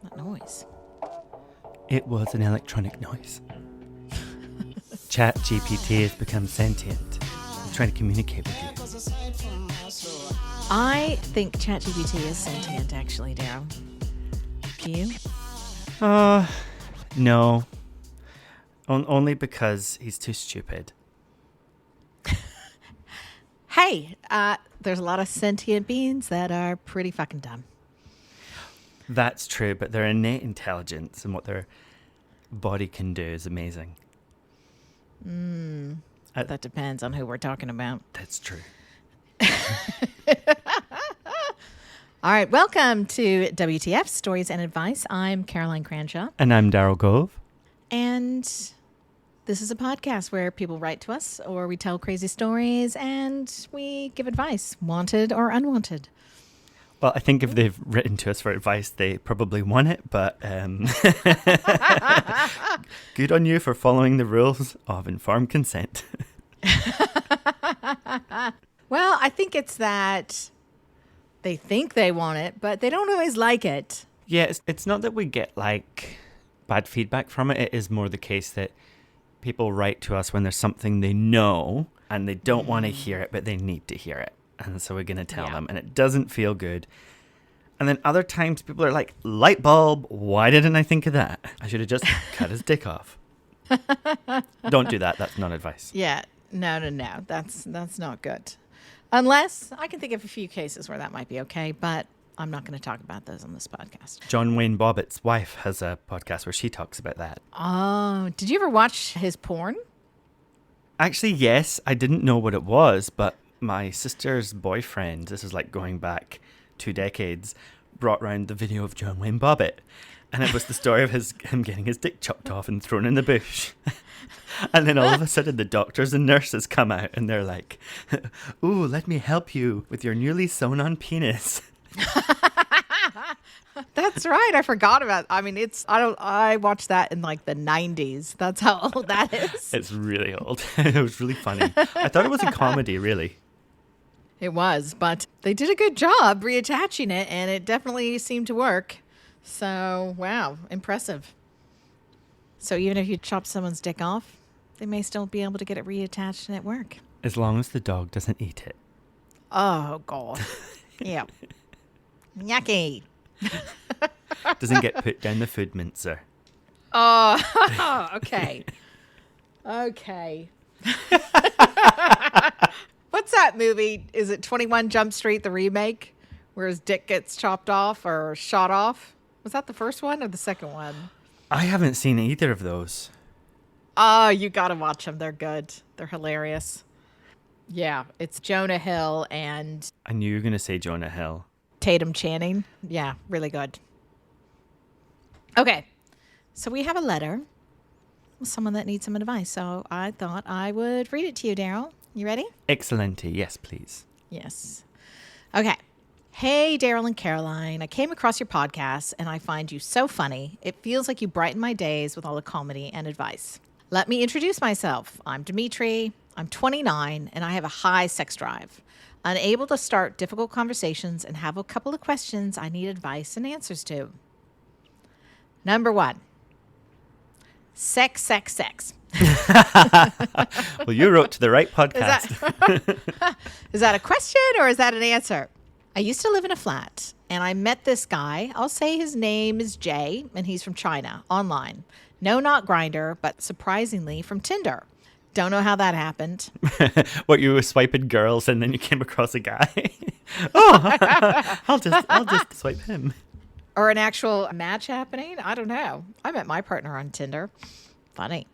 What noise? It was an electronic noise. ChatGPT has become sentient. It's trying to communicate with you. I think ChatGPT is sentient, actually, Daryl. Do you? No. Only because he's too stupid. Hey, there's a lot of sentient beings that are pretty fucking dumb. That's true, but their innate intelligence and what their body can do is amazing. That depends on who we're talking about. That's true. All right, welcome to WTF Stories and Advice. I'm Caroline Cranshaw. And I'm Daryl Gove. And this is a podcast where people write to us or we tell crazy stories and we give advice, wanted or unwanted. Well, I think if they've written to us for advice, they probably want it, but good on you for following the rules of informed consent. Well, I think it's that they think they want it, but they don't always like it. Yeah, it's not that we get like bad feedback from it. It is more the case that people write to us when there's something they know and they don't want to hear it, but they need to hear it. And so we're going to tell them, and it doesn't feel good. And then other times people are like, light bulb, why didn't I think of that? I should have just cut his dick off. Don't do that. That's not advice. Yeah, no. That's not good. Unless I can think of a few cases where that might be okay, but I'm not going to talk about those on this podcast. John Wayne Bobbitt's wife has a podcast where she talks about that. Oh, did you ever watch his porn? Actually, yes. I didn't know what it was, but my sister's boyfriend, this is like going back 2 decades, brought round the video of John Wayne Bobbitt. And it was the story of him getting his dick chopped off and thrown in the bush. And then all of a sudden the doctors and nurses come out and they're like, ooh, let me help you with your newly sewn on penis. That's right. I forgot about. I watched that in like the 90s. That's how old that is. It's really old. It was really funny. I thought it was a comedy, really. It was, but they did a good job reattaching it, and it definitely seemed to work. So, wow, impressive. So even if you chop someone's dick off, they may still be able to get it reattached and it work. As long as the dog doesn't eat it. Oh, God. Yeah. Yucky. Doesn't get put down the food mincer. Oh, okay. Okay. What's that movie? Is it 21 Jump Street, the remake, where his dick gets chopped off or shot off? Was that the first one or the second one? I haven't seen either of those. Oh, you got to watch them. They're good. They're hilarious. Yeah, it's Jonah Hill and... I knew you were going to say Jonah Hill. Tatum Channing. Yeah, really good. Okay, so we have a letter with someone that needs some advice. So I thought I would read it to you, Daryl. You ready? Excellente. Yes, please. Yes. Okay. Hey, Daryl and Caroline. I came across your podcast and I find you so funny. It feels like you brighten my days with all the comedy and advice. Let me introduce myself. I'm Dimitri. I'm 29 and I have a high sex drive. Unable to start difficult conversations and have a couple of questions I need advice and answers to. Number 1. Sex. Well, you wrote to the right podcast. Is that a question or is that an answer? I used to live in a flat and I met this guy. I'll say his name is Jay and he's from China, online. No, not Grindr, but surprisingly from Tinder. Don't know how that happened. What, you were swiping girls and then you came across a guy? I'll just swipe him. Or an actual match happening? I don't know. I met my partner on Tinder. Funny.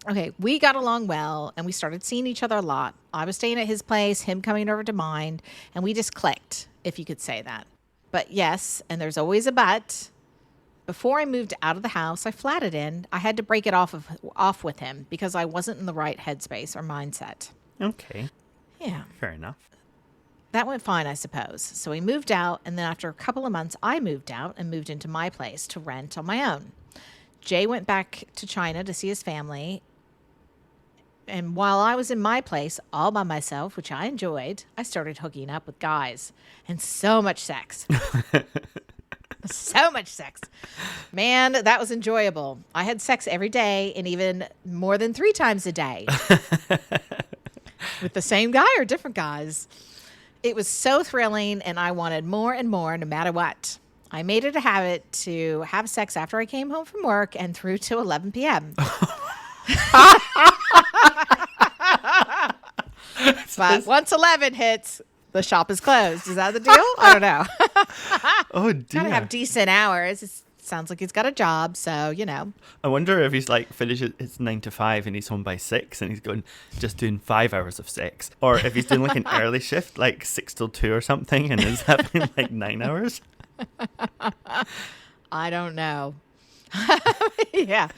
Okay, we got along well, and we started seeing each other a lot. I was staying at his place, him coming over to mine, and we just clicked, if you could say that. But yes, and there's always a but. Before I moved out of the house I flatted in, I had to break it off with him because I wasn't in the right headspace or mindset. Okay. Yeah. Fair enough. That went fine, I suppose. So we moved out, and then after a couple of months, I moved out and moved into my place to rent on my own. Jay went back to China to see his family, And while I was in my place all by myself, which I enjoyed, I started hooking up with guys and so much sex. So much sex. Man, that was enjoyable. I had sex every day and even more than 3 times a day with the same guy or different guys. It was so thrilling and I wanted more and more no matter what. I made it a habit to have sex after I came home from work and through to 11 p.m. But once 11 hits, the shop is closed. Is that the deal? I don't know. Oh, dear. Gotta have decent hours. It sounds like he's got a job, so, you know. I wonder if he's like finishes it's 9 to 5 and he's home by 6 and he's going just doing 5 hours of sex. Or if he's doing like an early shift, like 6 till 2 or something, and is having like 9 hours. I don't know. Yeah.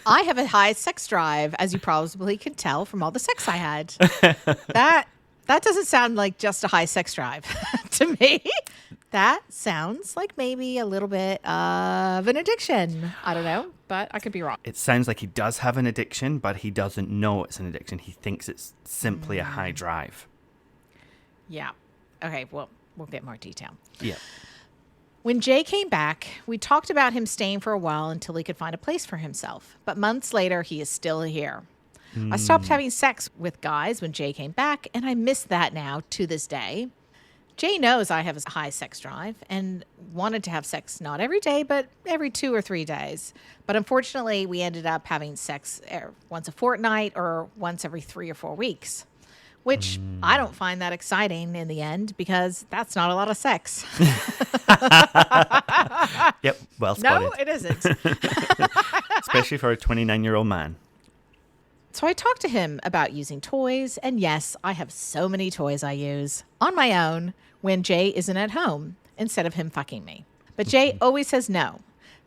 I have a high sex drive, as you probably could tell from all the sex I had. That doesn't sound like just a high sex drive to me. That sounds like maybe a little bit of an addiction. I don't know, but I could be wrong. It sounds like he does have an addiction, but he doesn't know it's an addiction. He thinks it's simply a high drive. Yeah. Okay, well, we'll get more detail. Yeah. When Jay came back, we talked about him staying for a while until he could find a place for himself. But months later, he is still here. I stopped having sex with guys when Jay came back, and I miss that now to this day. Jay knows I have a high sex drive and wanted to have sex not every day, but every 2 or 3 days. But unfortunately, we ended up having sex once a fortnight or once every 3 or 4 weeks, which I don't find that exciting in the end because that's not a lot of sex. Yep, well spotted. No, it isn't. Especially for a 29-year-old man. So I talked to him about using toys, and yes, I have so many toys I use on my own when Jay isn't at home instead of him fucking me. But Jay always says no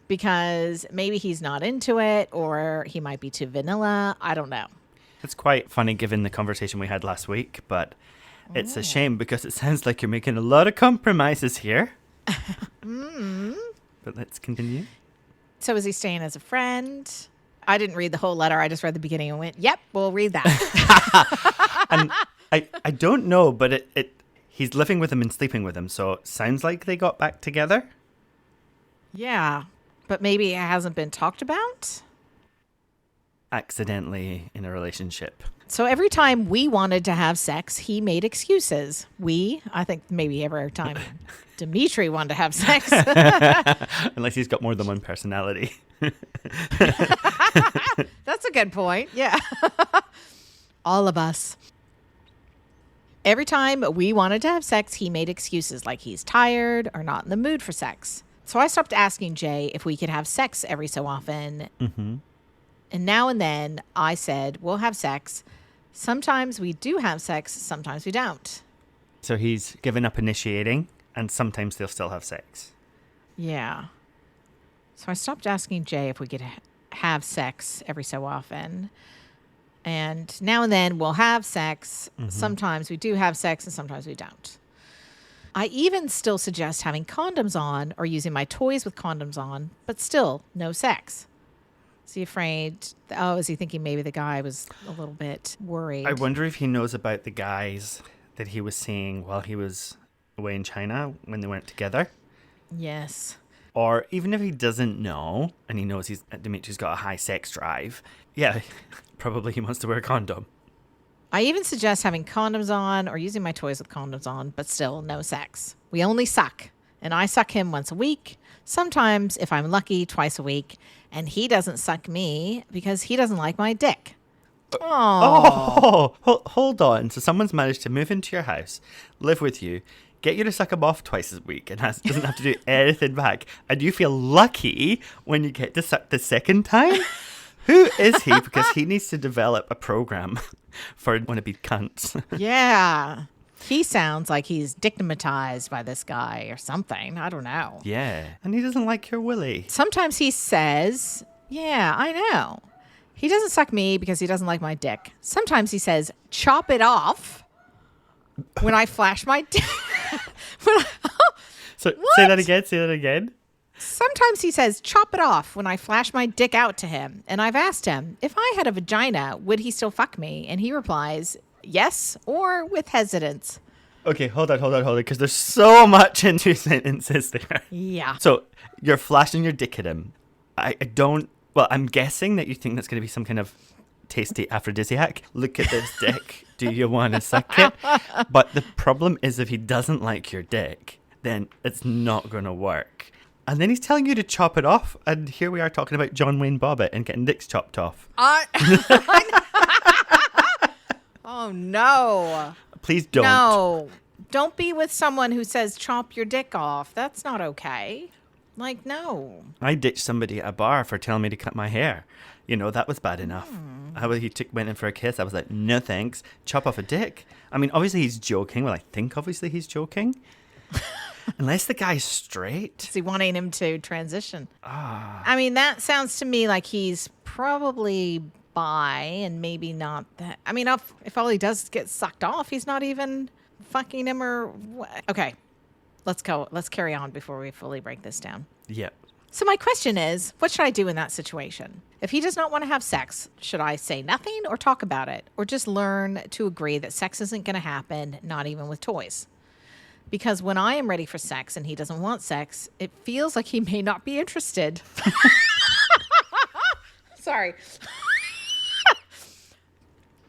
because maybe he's not into it or he might be too vanilla. I don't know. It's quite funny given the conversation we had last week, but it's a shame because it sounds like you're making a lot of compromises here. But let's continue. So is he staying as a friend? I didn't read the whole letter. I just read the beginning and went, yep, we'll read that. And I don't know, but he's living with him and sleeping with him, so it sounds like they got back together. Yeah, but maybe it hasn't been talked about. Accidentally in a relationship. So every time we wanted to have sex, he made excuses. I think maybe every time Dimitri wanted to have sex. Unless he's got more than one personality. That's a good point. Yeah. All of us. Every time we wanted to have sex, he made excuses like he's tired or not in the mood for sex. So I stopped asking Jay if we could have sex every so often. Mm-hmm. And now and then I said, we'll have sex. Sometimes we do have sex. Sometimes we don't. So he's given up initiating and sometimes they'll still have sex. Yeah. So I stopped asking Jay if we could have sex every so often. And now and then we'll have sex. Mm-hmm. Sometimes we do have sex and sometimes we don't. I even still suggest having condoms on or using my toys with condoms on, but still no sex. Is he afraid? Is he thinking maybe the guy was a little bit worried? I wonder if he knows about the guys that he was seeing while he was away in China when they went together. Yes. Or even if he doesn't know and he knows Dimitri's got a high sex drive, yeah, probably he wants to wear a condom. I even suggest having condoms on or using my toys with condoms on, but still no sex. We only suck. And I suck him once a week. Sometimes, if I'm lucky, twice a week. And he doesn't suck me because he doesn't like my dick. Oh, hold on. So someone's managed to move into your house, live with you, get you to suck him off twice a week and doesn't have to do anything back. And you feel lucky when you get to suck the second time? Who is he? Because he needs to develop a program for wannabe cunts. Yeah. He sounds like he's digmatized by this guy or something. I don't know. Yeah. And he doesn't like your willy. Sometimes he says, yeah, I know. He doesn't suck me because he doesn't like my dick. Sometimes he says, chop it off when I flash my dick. So say that again. Sometimes he says, chop it off when I flash my dick out to him. And I've asked him, if I had a vagina, would he still fuck me? And he replies, yes, or with hesitance. Okay, hold on, because there's so much in 2 sentences there. Yeah. So you're flashing your dick at him. I don't, well, I'm guessing that you think that's going to be some kind of tasty aphrodisiac. Look at this dick. Do you want to suck it? But the problem is if he doesn't like your dick, then it's not going to work. And then he's telling you to chop it off. And here we are talking about John Wayne Bobbitt and getting dicks chopped off. Oh, no. Please don't. No. Don't be with someone who says chop your dick off. That's not okay. Like, no. I ditched somebody at a bar for telling me to cut my hair. You know, that was bad enough. How he went in for a kiss. I was like, no thanks. Chop off a dick. I mean, obviously he's joking. Well, I think obviously he's joking. Unless the guy's straight. Is he wanting him to transition? I mean, that sounds to me like he's probably bi and maybe not that. I mean, if all he does is get sucked off, he's not even fucking him or what? Okay, let's go. Let's carry on before we fully break this down. Yep. So my question is, what should I do in that situation? If he does not want to have sex, should I say nothing or talk about it? Or just learn to agree that sex isn't going to happen, not even with toys? Because when I am ready for sex and he doesn't want sex, it feels like he may not be interested. Sorry.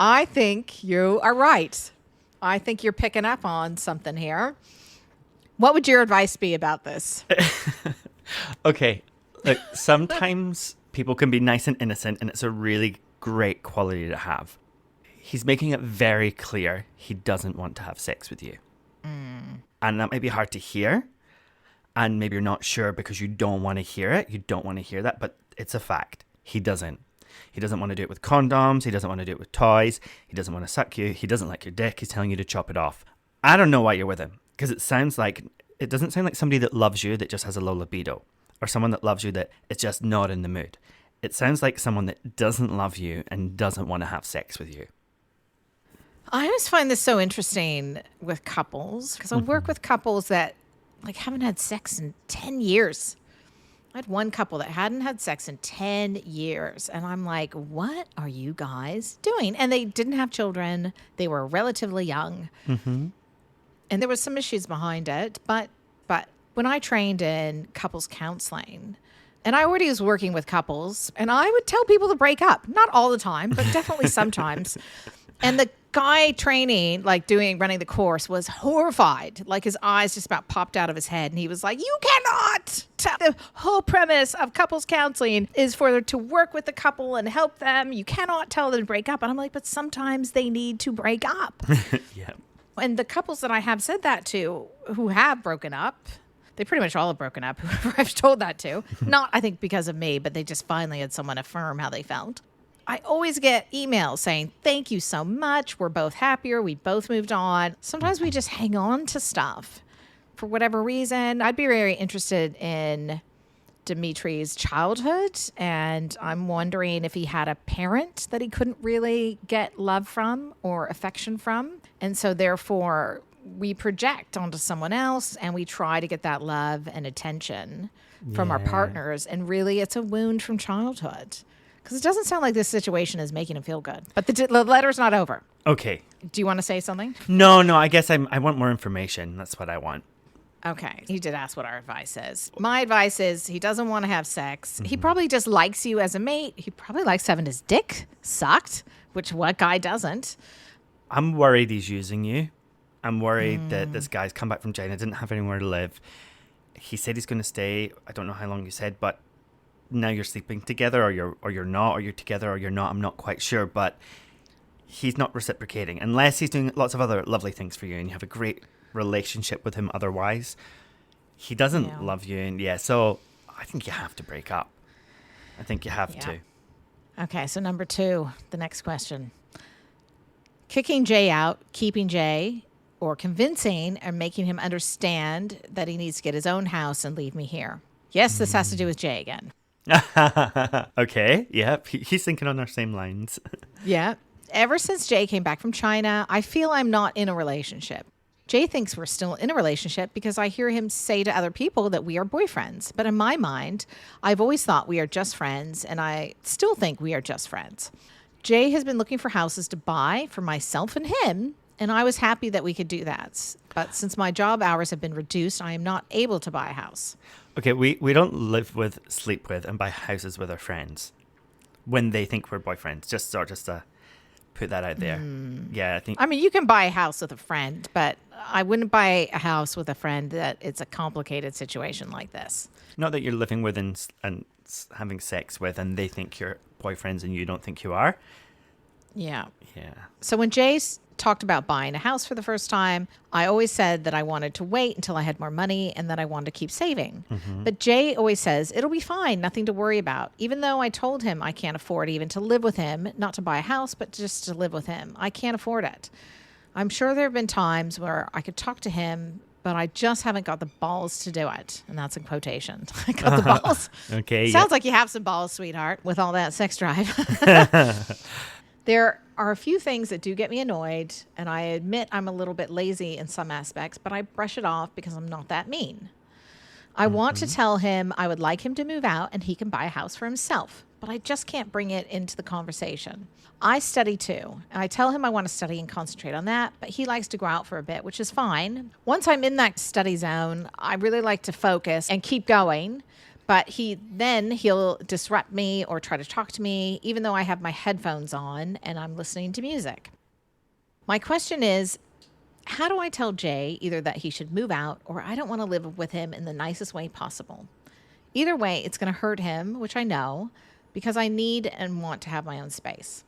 I think you are right. I think you're picking up on something here. What would your advice be about this? Okay. Look, sometimes people can be nice and innocent, and it's a really great quality to have. He's making it very clear he doesn't want to have sex with you. And that might be hard to hear. And maybe you're not sure because you don't want to hear it. You don't want to hear that, but it's a fact. He doesn't. He doesn't want to do it with condoms. He doesn't want to do it with toys. He doesn't want to suck you. He doesn't like your dick. He's telling you to chop it off. I don't know why you're with him, because it doesn't sound like somebody that loves you that just has a low libido, or someone that loves you that is just not in the mood. It sounds like someone that doesn't love you and doesn't want to have sex with you. I always find this so interesting with couples, because I work with couples that haven't had sex in 10 years. I had one couple that hadn't had sex in 10 years. And I'm like, what are you guys doing? And they didn't have children. They were relatively young. Mm-hmm. And there was some issues behind it. But when I trained in couples counseling, and I already was working with couples, and I would tell people to break up. Not all the time, but definitely sometimes. And the guy training, running the course, was horrified. His eyes just about popped out of his head. And he was like, you cannot. The whole premise of couples counseling is for them to work with the couple and help them. You cannot tell them to break up. And I'm like, but sometimes they need to break up. Yeah. And the couples that I have said that to who have broken up, they pretty much all have broken up, whoever I've told that to. Not, I think, because of me, but they just finally had someone affirm how they felt. I always get emails saying, thank you so much. We're both happier. We both moved on. Sometimes we just hang on to stuff for whatever reason. I'd be very interested in Dimitri's childhood, and I'm wondering if he had a parent that he couldn't really get love from or affection from. And so therefore we project onto someone else and we try to get that love and attention from our partners. And really it's a wound from childhood. Because it doesn't sound like this situation is making him feel good. But the letter's not over. Okay. Do you want to say something? No, I guess I want more information. That's what I want. Okay. You did ask what our advice is. My advice is he doesn't want to have sex. Mm-hmm. He probably just likes you as a mate. He probably likes having his dick sucked, which what guy doesn't? I'm worried he's using you. I'm worried that this guy's come back from China, didn't have anywhere to live. He said he's going to stay. I don't know how long you said, but now you're sleeping together, or you're not, or you're together, or you're not. I'm not quite sure, but he's not reciprocating unless he's doing lots of other lovely things for you, and you have a great relationship with him. Otherwise, he doesn't love you, and so I think you have to break up. I think you have to. Okay, so number 2, the next question: kicking Jay out, keeping Jay, or convincing or making him understand that he needs to get his own house and leave me here. Yes, this has to do with Jay again. Okay, yep. He's thinking on our same lines. Yeah. Ever since Jay came back from China, I feel I'm not in a relationship. Jay thinks we're still in a relationship because I hear him say to other people that we are boyfriends. But in my mind, I've always thought we are just friends, and I still think we are just friends. Jay has been looking for houses to buy for myself and him, and I was happy that we could do that. But since my job hours have been reduced, I am not able to buy a house. Okay, we don't live with, sleep with, and buy houses with our friends when they think we're boyfriends. Just to put that out there. Yeah, I mean, you can buy a house with a friend, but I wouldn't buy a house with a friend that it's a complicated situation like this. Not that you're living with and having sex with, and they think you're boyfriends and you don't think you are. Yeah. Yeah. So when Jay's talked about buying a house for the first time, I always said that I wanted to wait until I had more money and that I wanted to keep saving. But Jay always says, it'll be fine, nothing to worry about. Even though I told him I can't afford even to live with him, not to buy a house, but just to live with him. I can't afford it. I'm sure there have been times where I could talk to him, but I just haven't got the balls to do it. And that's in quotation. I got the balls. Okay. Sounds like you have some balls, sweetheart, with all that sex drive. There are a few things that do get me annoyed, and I admit I'm a little bit lazy in some aspects, but I brush it off because I'm not that mean. I want to tell him I would like him to move out and he can buy a house for himself, but I just can't bring it into the conversation. I study too, and I tell him I want to study and concentrate on that, but he likes to go out for a bit, which is fine. Once I'm in that study zone, I really like to focus and keep going. But he'll disrupt me or try to talk to me, even though I have my headphones on and I'm listening to music. My question is, how do I tell Jay either that he should move out or I don't want to live with him in the nicest way possible? Either way, it's going to hurt him, which I know, because I need and want to have my own space.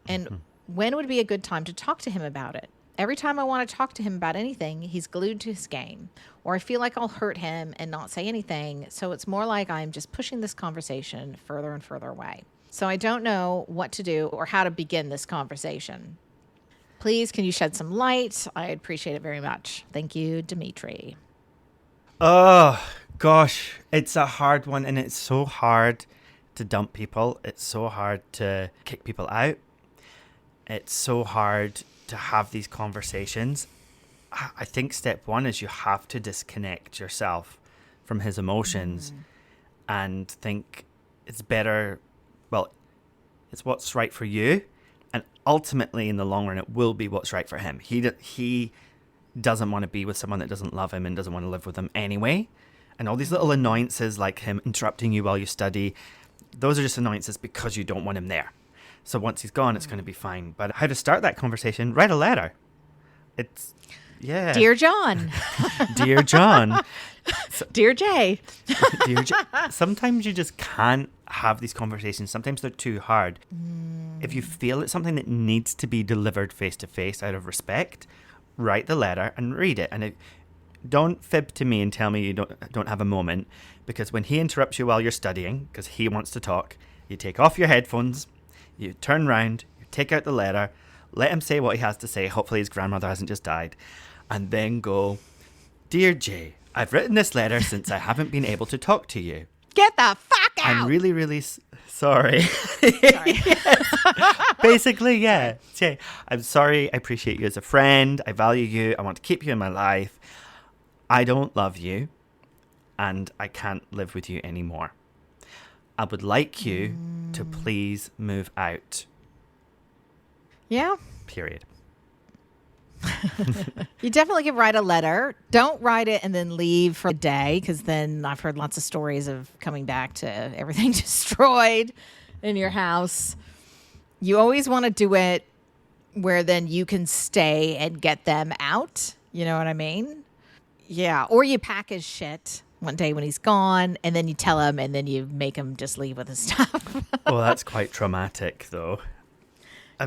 And when would be a good time to talk to him about it? Every time I want to talk to him about anything, he's glued to his game, or I feel like I'll hurt him and not say anything. So it's more like I'm just pushing this conversation further and further away. So I don't know what to do or how to begin this conversation. Please, can you shed some light? I'd appreciate it very much. Thank you, Dimitri. Oh, gosh. It's a hard one, and it's so hard to dump people. It's so hard to kick people out. It's so hard to have these conversations. I think step one is you have to disconnect yourself from his emotions and think it's better. Well, it's what's right for you. And ultimately, in the long run, it will be what's right for him. He doesn't want to be with someone that doesn't love him and doesn't want to live with him anyway. And all these little annoyances like him interrupting you while you study, those are just annoyances because you don't want him there. So once he's gone, it's going to be fine. But how to start that conversation? Write a letter. It's, yeah. Dear John. Dear John. Dear Jay. Dear Jay. Sometimes you just can't have these conversations. Sometimes they're too hard. If you feel it's something that needs to be delivered face to face out of respect, write the letter and read it. And don't fib to me and tell me you don't have a moment, because when he interrupts you while you're studying, because he wants to talk, you take off your headphones, you turn round, you take out the letter, let him say what he has to say. Hopefully his grandmother hasn't just died. And then go, Dear Jay, I've written this letter since I haven't been able to talk to you. Get the fuck out! I'm really, really sorry. Sorry. Basically, yeah. Jay, I'm sorry. I appreciate you as a friend. I value you. I want to keep you in my life. I don't love you, and I can't live with you anymore. I would like you to please move out. Yeah. Period. You definitely could write a letter. Don't write it and then leave for a day, because then I've heard lots of stories of coming back to everything destroyed in your house. You always want to do it where then you can stay and get them out. You know what I mean? Yeah. Or you pack his shit one day when he's gone, and then you tell him, and then you make him just leave with his stuff. Well, that's quite traumatic, though.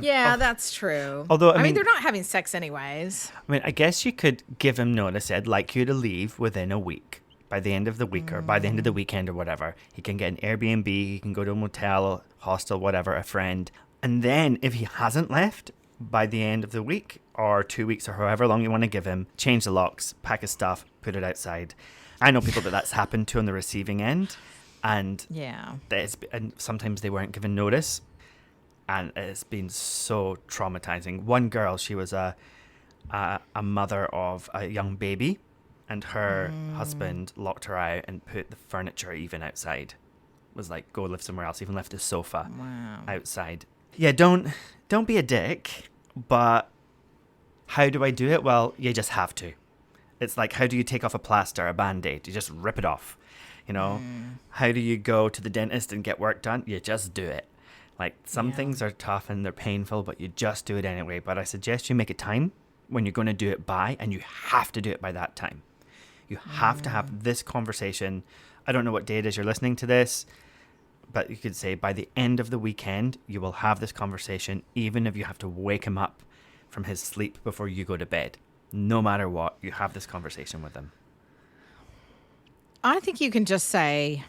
Yeah, that's true. Although, I mean, they're not having sex anyways. I mean, I guess you could give him notice. I'd like you to leave within a week. By the end of the week or by the end of the weekend or whatever. He can get an Airbnb, he can go to a motel, hostel, whatever, a friend. And then if he hasn't left by the end of the week or 2 weeks or however long you want to give him, change the locks, pack his stuff, put it outside. I know people that's happened to on the receiving end. And yeah, and sometimes they weren't given notice. And it's been so traumatizing. One girl, she was a a mother of a young baby, and her husband locked her out and put the furniture even outside. Was like, go live somewhere else. Even left his sofa outside. Yeah, don't be a dick. But how do I do it? Well, you just have to. It's like, how do you take off a plaster, a Band-Aid? You just rip it off. You know, how do you go to the dentist and get work done? You just do it. Like, some things are tough and they're painful, but you just do it anyway. But I suggest you make a time when you're going to do it by, and you have to do it by that time. You have to have this conversation. I don't know what day it is you're listening to this, but you could say by the end of the weekend, you will have this conversation, even if you have to wake him up from his sleep before you go to bed. No matter what, you have this conversation with him. I think you can just say,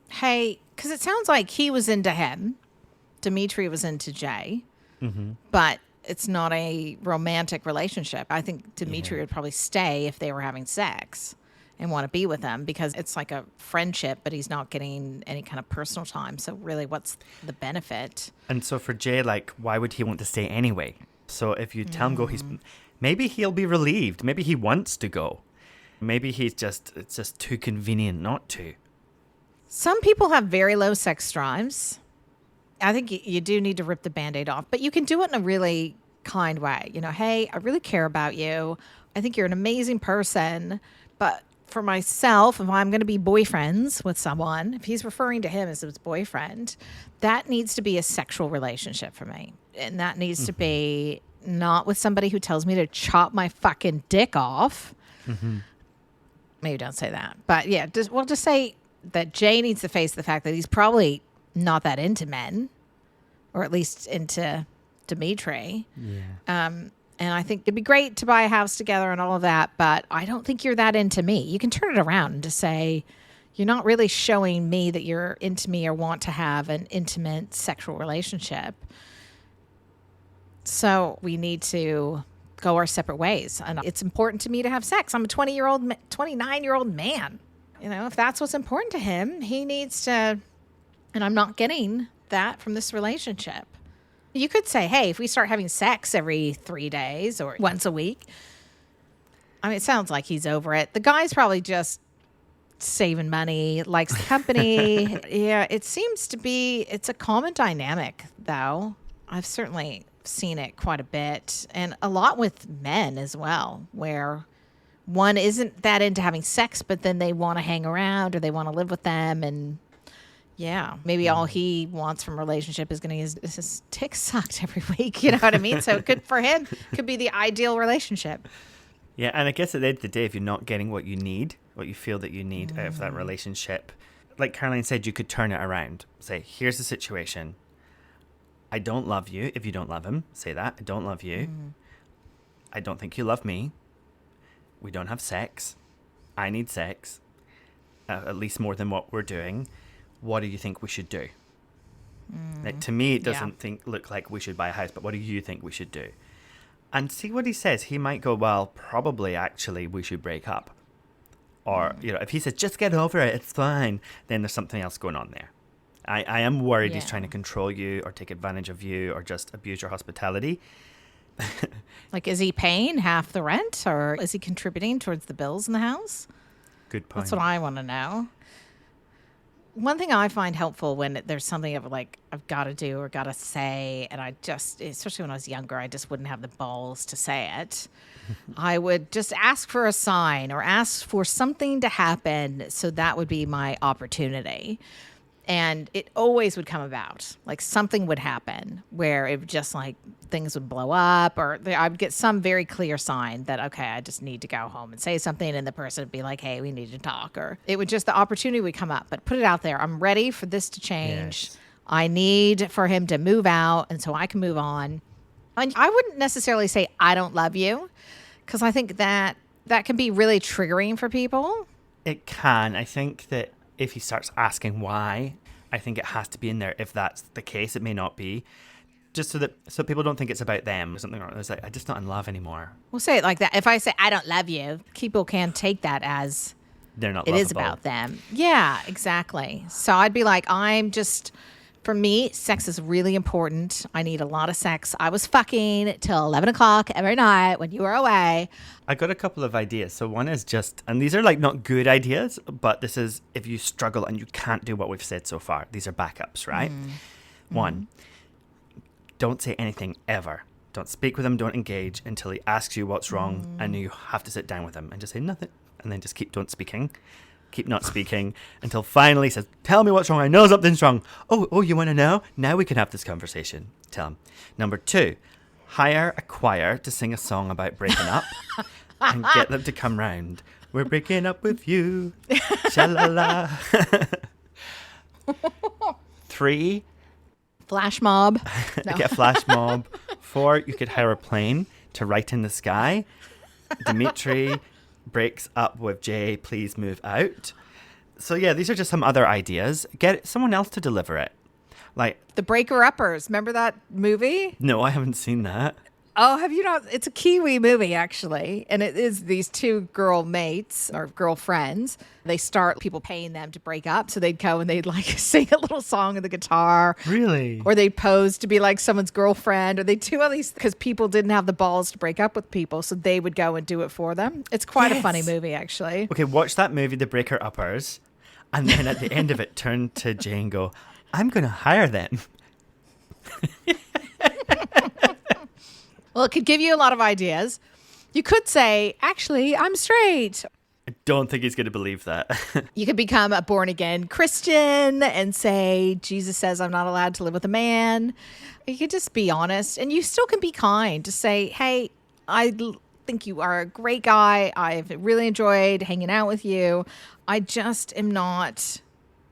hey, because it sounds like he was into him. Dimitri was into Jay, but it's not a romantic relationship. I think Dimitri would probably stay if they were having sex and want to be with them, because it's like a friendship, but he's not getting any kind of personal time. So really, what's the benefit? And so for Jay, like, why would he want to stay anyway? So if you tell him go, maybe he'll be relieved. Maybe he wants to go. Maybe it's just too convenient not to. Some people have very low sex drives. I think you do need to rip the Band-Aid off, but you can do it in a really kind way. You know, hey, I really care about you. I think you're an amazing person, but for myself, if I'm going to be boyfriends with someone, if he's referring to him as his boyfriend, that needs to be a sexual relationship for me. And that needs to be not with somebody who tells me to chop my fucking dick off. Maybe don't say that. But yeah, just say that Jay needs to face the fact that he's probably not that into men, or at least into Dimitri. Yeah. And I think it'd be great to buy a house together and all of that, but I don't think you're that into me. You can turn it around and just say, you're not really showing me that you're into me or want to have an intimate sexual relationship. So we need to go our separate ways. And it's important to me to have sex. I'm a 29-year-old man. You know, if that's what's important to him, he needs to, and I'm not getting that from this relationship. You could say, hey, if we start having sex every 3 days or once a week, I mean, it sounds like he's over it. The guy's probably just saving money, likes the company. Yeah, it seems to be, it's a common dynamic, though. I've certainly seen it quite a bit, and a lot with men as well, where one isn't that into having sex, but then they want to hang around or they want to live with them, and yeah, maybe all he wants from a relationship is getting his dick sucked every week. You know what I mean? So it could, for him, could be the ideal relationship. Yeah, and I guess at the end of the day, if you're not getting what you need, what you feel that you need out of that relationship, like Caroline said, you could turn it around. Say, here's the situation. I don't love you. If you don't love him, say that. I don't love you. I don't think you love me. We don't have sex. I need sex, at least more than what we're doing. What do you think we should do? Like, to me, it doesn't look like we should buy a house, but what do you think we should do? And see what he says. He might go, well, probably actually we should break up. Or, you know, if he says, just get over it, it's fine, then there's something else going on there. I am worried he's trying to control you or take advantage of you or just abuse your hospitality. Like, is he paying half the rent, or is he contributing towards the bills in the house? Good point. That's what I want to know. One thing I find helpful when there's something of like, I've got to do or got to say, and I just, especially when I was younger, I just wouldn't have the balls to say it. I would just ask for a sign or ask for something to happen. So that would be my opportunity. And it always would come about. Like, something would happen where it would just like things would blow up, or I would get some very clear sign that, okay, I just need to go home and say something. And the person would be like, hey, we need to talk. Or it would just, the opportunity would come up. But put it out there. I'm ready for this to change. Yes. I need for him to move out, and so I can move on. And I wouldn't necessarily say, I don't love you, because I think that can be really triggering for people. It can. I think that if he starts asking why, I think it has to be in there. If that's the case, it may not be. Just so people don't think it's about them or something wrong. It's like, I'm just not in love anymore. We'll say it like that. If I say, I don't love you, people can take that as they're not it lovable. Is about them. Yeah, exactly. So I'd be like, I'm just For me, sex is really important. I need a lot of sex. I was fucking till 11 o'clock every night when you were away. I got a couple of ideas. So one is just, and these are like not good ideas, but this is if you struggle and you can't do what we've said so far. These are backups, right? One, don't say anything ever. Don't speak with him. Don't engage until he asks you what's wrong, and you have to sit down with him and just say nothing, and then just keep keep not speaking until finally he says, tell me what's wrong. I know something's wrong. Oh, you want to know? Now we can have this conversation. Tell him. Number 2, hire a choir to sing a song about breaking up and get them to come round. We're breaking up with you. Sha-la-la. 3, Flash mob. No. get a flash mob. 4, you could hire a plane to write in the sky. Dimitri breaks up with Jay, please move out. So yeah, these are just some other ideas. Get someone else to deliver it. Like The Breaker Uppers. Remember that movie? no, I haven't seen that. Oh, have you not? It's a Kiwi movie, actually. And it is these 2 girl mates or girlfriends. They start people paying them to break up. So they'd go and they'd like sing a little song on the guitar. Really? Or they'd pose to be like someone's girlfriend. Or they'd do all these because people didn't have the balls to break up with people. So they would go and do it for them. It's quite a funny movie, actually. Okay, watch that movie, The Breaker Uppers, and then at the end of it, turn to Jay and go, I'm going to hire them. Well, it could give you a lot of ideas. You could say, actually, I'm straight. I don't think he's going to believe that. You could become a born again Christian and say, Jesus says I'm not allowed to live with a man. You could just be honest, and you still can be kind. Just say, hey, think you are a great guy. I've really enjoyed hanging out with you. I just am not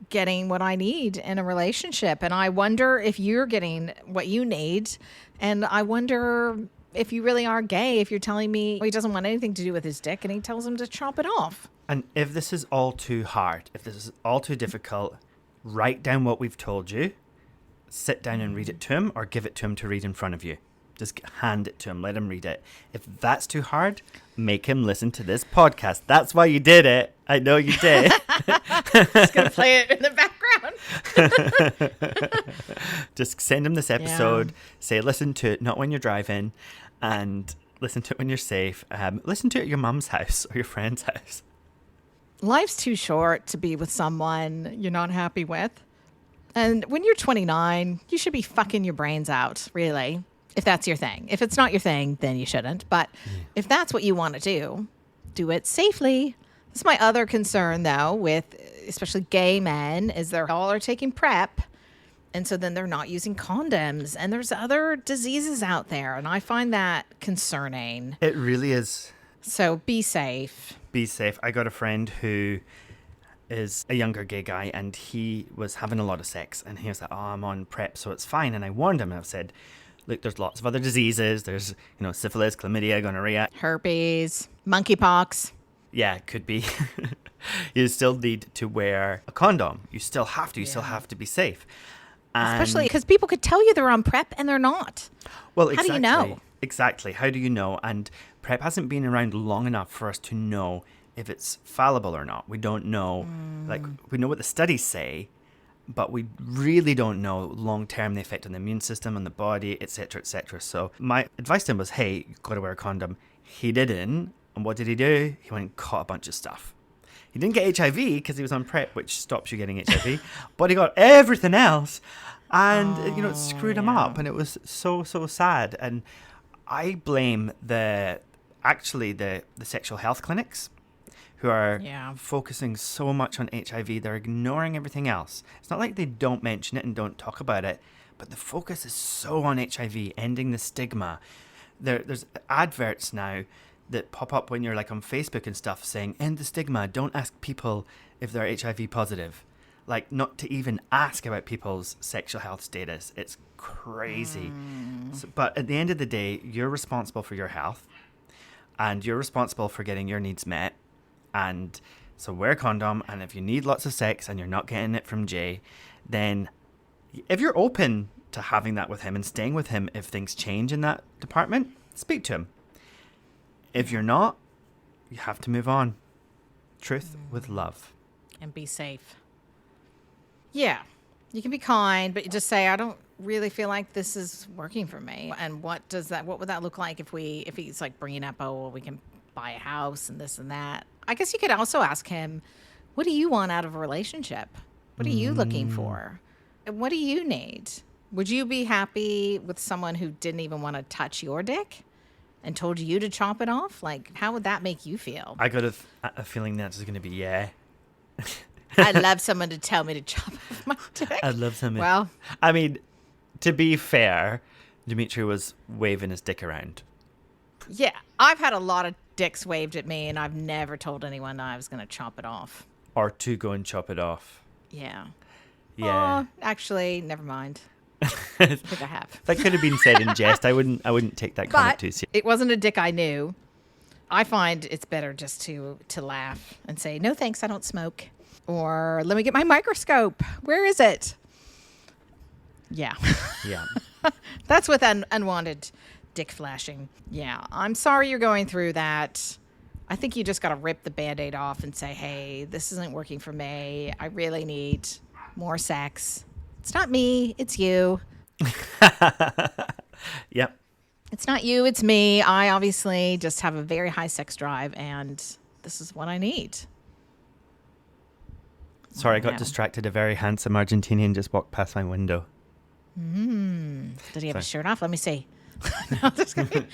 getting what I need in a relationship. And I wonder if you're getting what you need. And I wonder if you really are gay, if you're telling me he doesn't want anything to do with his dick and he tells him to chop it off. And if this is all too hard, if this is all too difficult, write down what we've told you, sit down and read it to him, or give it to him to read in front of you. Just hand it to him, let him read it. If that's too hard, make him listen to this podcast. That's why you did it. I know you did. Just going to play it in the background. Just send him this episode. Say, listen to it, not when you're driving, and listen to it when you're safe. Listen to it at your mum's house or your friend's house. Life's too short to be with someone you're not happy with. And when you're 29, you should be fucking your brains out, really, if that's your thing. If it's not your thing, then you shouldn't. But if that's what you want to do it safely. That's my other concern, though, with especially gay men, is they're all are taking PrEP. And so then they're not using condoms. And there's other diseases out there. And I find that concerning. It really is. So be safe. Be safe. I got a friend who is a younger gay guy, and he was having a lot of sex. And he was like, oh, I'm on PrEP, so it's fine. And I warned him, and I've said, look, there's lots of other diseases. There's, syphilis, chlamydia, gonorrhea. Herpes, monkeypox. Yeah, it could be. You still need to wear a condom. You still have to. You still have to be safe. Especially because people could tell you they're on PrEP and they're not. Well, exactly. How do you know? Exactly. How do you know? And PrEP hasn't been around long enough for us to know if it's fallible or not. We don't know. Like, we know what the studies say, but we really don't know long-term the effect on the immune system, on the body, etc., etc. So my advice to him was, hey, you've got to wear a condom. He didn't. And what did he do? He went and caught a bunch of stuff. He didn't get HIV because he was on PrEP, which stops you getting HIV, but he got everything else. And, it screwed him up. And it was so, so sad. And I blame the sexual health clinics who are focusing so much on HIV. They're ignoring everything else. It's not like they don't mention it and don't talk about it, but the focus is so on HIV, ending the stigma. There's adverts now that pop up when you're like on Facebook and stuff saying, end the stigma, don't ask people if they're HIV positive. Like, not to even ask about people's sexual health status. It's crazy. So, but at the end of the day, you're responsible for your health and you're responsible for getting your needs met. And so wear a condom. And if you need lots of sex and you're not getting it from Jay, then if you're open to having that with him and staying with him, if things change in that department, speak to him. If you're not, you have to move on. Truth with love. And be safe. Yeah. You can be kind, but you just say, I don't really feel like this is working for me. And what would that look like if he's like bringing up, oh, well, we can buy a house and this and that. I guess you could also ask him, what do you want out of a relationship? What are you looking for? And what do you need? Would you be happy with someone who didn't even want to touch your dick and told you to chop it off? Like, how would that make you feel? I got a feeling that's going to be yeah. I'd love someone to tell me to chop off my dick. I'd love someone. Well, I mean, to be fair, Dimitri was waving his dick around. Yeah, I've had a lot of dicks waved at me, and I've never told anyone I was going to chop it off. Or to go and chop it off. Yeah. Yeah. Actually, never mind. I think I have. That could have been said in jest. I wouldn't take that comment too seriously. It wasn't a dick I knew. I find it's better just to laugh and say, no thanks, I don't smoke. Or let me get my microscope. Where is it? Yeah. Yeah. That's with unwanted dick flashing. Yeah. I'm sorry you're going through that. I think you just got to rip the Band-Aid off and say, hey, this isn't working for me. I really need more sex. It's not me. It's you. Yep. It's not you. It's me. I obviously just have a very high sex drive, and this is what I need. Sorry, I got distracted. A very handsome Argentinian just walked past my window. Did he have his shirt off? Let me see. No, just kidding.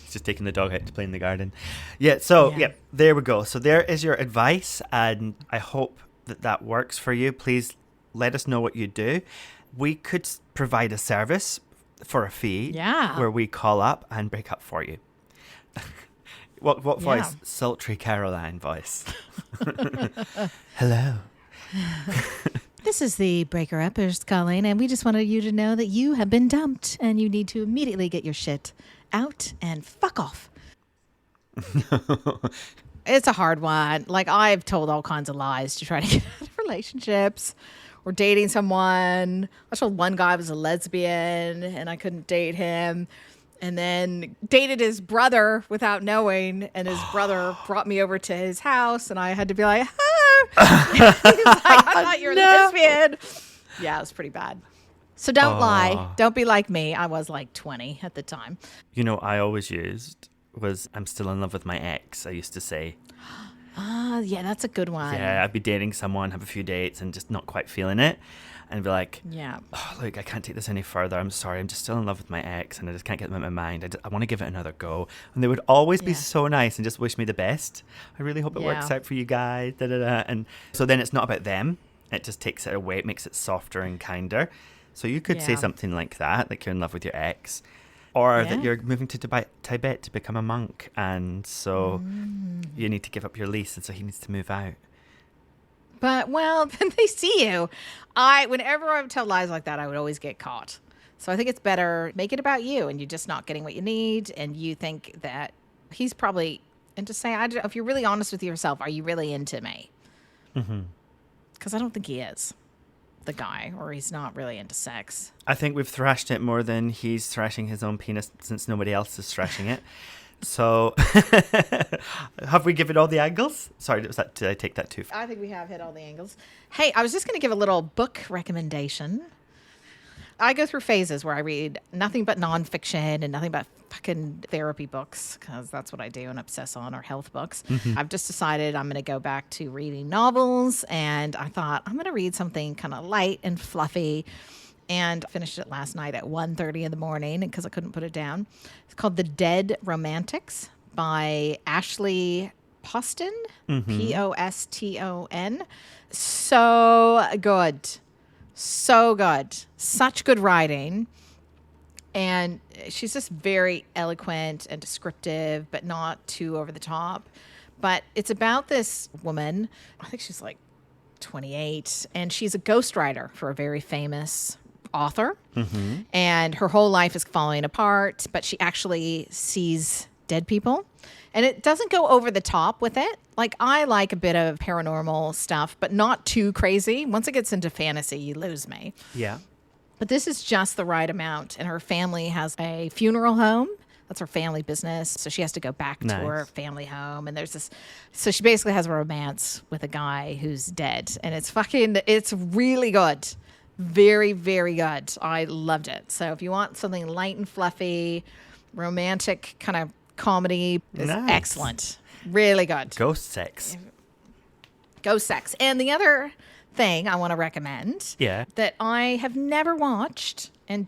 He's just taking the dog out to play in the garden. Yeah, so, there we go. So there is your advice, and I hope that works for you. Please let us know what you do. We could provide a service for a fee where we call up and break up for you. What voice? Sultry Caroline voice. Hello. This is the Breaker Uppers calling, and we just wanted you to know that you have been dumped and you need to immediately get your shit out and fuck off. It's a hard one. Like, I've told all kinds of lies to try to get out of relationships or dating someone. I told one guy I was a lesbian and I couldn't date him. And then dated his brother without knowing, and his brother brought me over to his house, and I had to be like, He was like, I thought you were a lesbian. Yeah, it was pretty bad. So don't lie. Don't be like me. I was like 20 at the time. You know, I always used was, I'm still in love with my ex, I used to say. Yeah, that's a good one. Yeah, I'd be dating someone, have a few dates, and just not quite feeling it. And be like, look, I can't take this any further. I'm sorry. I'm just still in love with my ex, and I just can't get them out of my mind. I want to give it another go. And they would always be so nice and just wish me the best. I really hope it works out for you guys. Da, da, da. And so then it's not about them. It just takes it away. It makes it softer and kinder. So you could say something like that, like you're in love with your ex. Or that you're moving to Tibet to become a monk. And so you need to give up your lease, and so he needs to move out. But, well, then they see you. Whenever I would tell lies like that, I would always get caught. So I think it's better, make it about you, and you're just not getting what you need, and you think that he's probably, and just say, if you're really honest with yourself, are you really into me? Because I don't think he is, the guy, or he's not really into sex. I think we've thrashed it more than he's thrashing his own penis, since nobody else is thrashing it. So, have we given all the angles? Sorry, did I take that too far? I think we have hit all the angles. Hey, I was just going to give a little book recommendation. I go through phases where I read nothing but nonfiction and nothing but fucking therapy books, because that's what I do and obsess on, or health books. I've just decided I'm going to go back to reading novels, and I thought I'm going to read something kind of light and fluffy. And finished it last night at 1:30 in the morning because I couldn't put it down. It's called The Dead Romantics by Ashley Poston, Poston. So good. So good. Such good writing. And she's just very eloquent and descriptive, but not too over the top. But it's about this woman, I think she's like 28, and she's a ghostwriter for a very famous author, and her whole life is falling apart, but she actually sees dead people, and it doesn't go over the top with it. Like, I like a bit of paranormal stuff, but not too crazy. Once it gets into fantasy, you lose me. Yeah. But this is just the right amount, and her family has a funeral home That's her family business. So she has to go back to Nice. her family home. And there's this, so she basically has a romance with a guy who's dead. And it's really good. Very, very good. I loved it. So if you want something light and fluffy, romantic kind of comedy, it's Nice. excellent. Really good. Ghost sex. Ghost sex. And the other thing I want to recommend Yeah. that I have never watched, and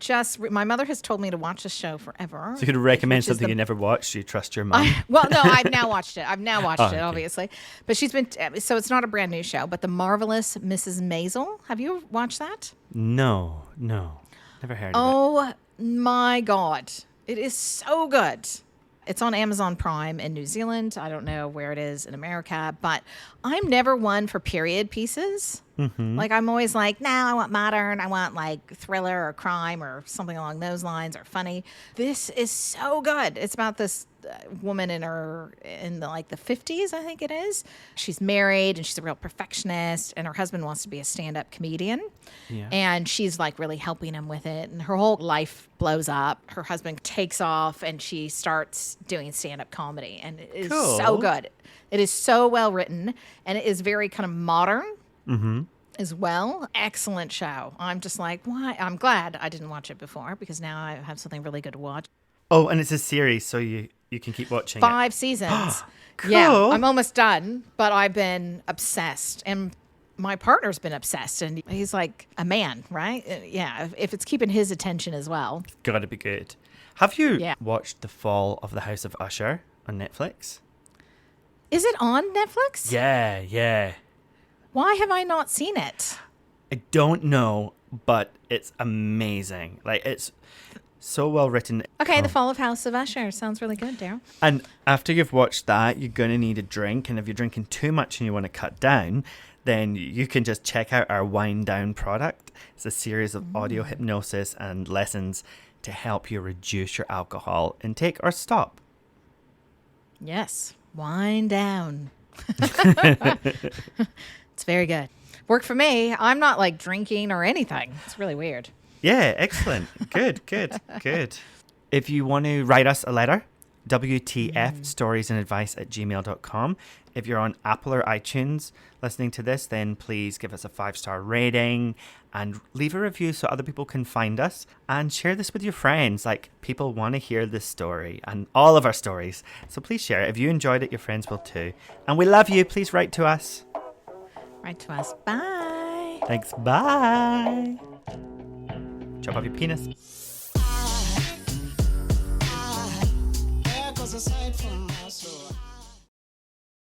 my mother has told me to watch this show forever. So you could recommend which is something you never watched. You trust your mum. Well, no, I've now watched it. Okay. Obviously. But she's been, so it's not a brand new show, but The Marvelous Mrs. Maisel. Have you watched that? No. Never heard of it. Oh my God. It is so good. It's on Amazon Prime in New Zealand. I don't know where it is in America, but I'm never one for period pieces. Mm-hmm. Like, I'm always like, no, I want modern. I want like thriller or crime or something along those lines, or funny. This is so good. It's about this woman in the 50s, I think it is. She's married and she's a real perfectionist, and her husband wants to be a stand-up comedian. Yeah. And she's like really helping him with it. And her whole life blows up. Her husband takes off and she starts doing stand-up comedy. And it is so Cool. good. It is so well written, and it is very kind of modern Mm-hmm. as well. Excellent show. I'm just like, why? I'm glad I didn't watch it before, because now I have something really good to watch. Oh, and it's a series, so you can keep watching 5 seasons. Cool. Yeah, I'm almost done, but I've been obsessed. And my partner's been obsessed, and he's like a man, right? Yeah, if it's keeping his attention as well. it. Gotta be good. Have you Yeah. watched The Fall of the House of Usher on Netflix? Is it on Netflix? Yeah. Why have I not seen it? I don't know, but it's amazing. Like, it's so well written. Okay, The Fall of House of Usher. Sounds really good, Daryl. And after you've watched that, you're going to need a drink. And if you're drinking too much and you want to cut down, then you can just check out our Wind Down product. It's a series of audio hypnosis and lessons to help you reduce your alcohol intake or stop. Yes, wind down. It's very good. Worked for me. I'm not like drinking or anything. It's really weird. Yeah, excellent. Good. If you want to write us a letter, wtfstoriesandadvice@gmail.com. If you're on Apple or iTunes listening to this, then please give us a 5-star rating and leave a review so other people can find us, and share this with your friends. Like, people want to hear this story and all of our stories. So please share it. If you enjoyed it, your friends will too. And we love you. Please write to us. Write to us. Bye. Thanks. Bye. Chop off your penis. Cause aside from my soul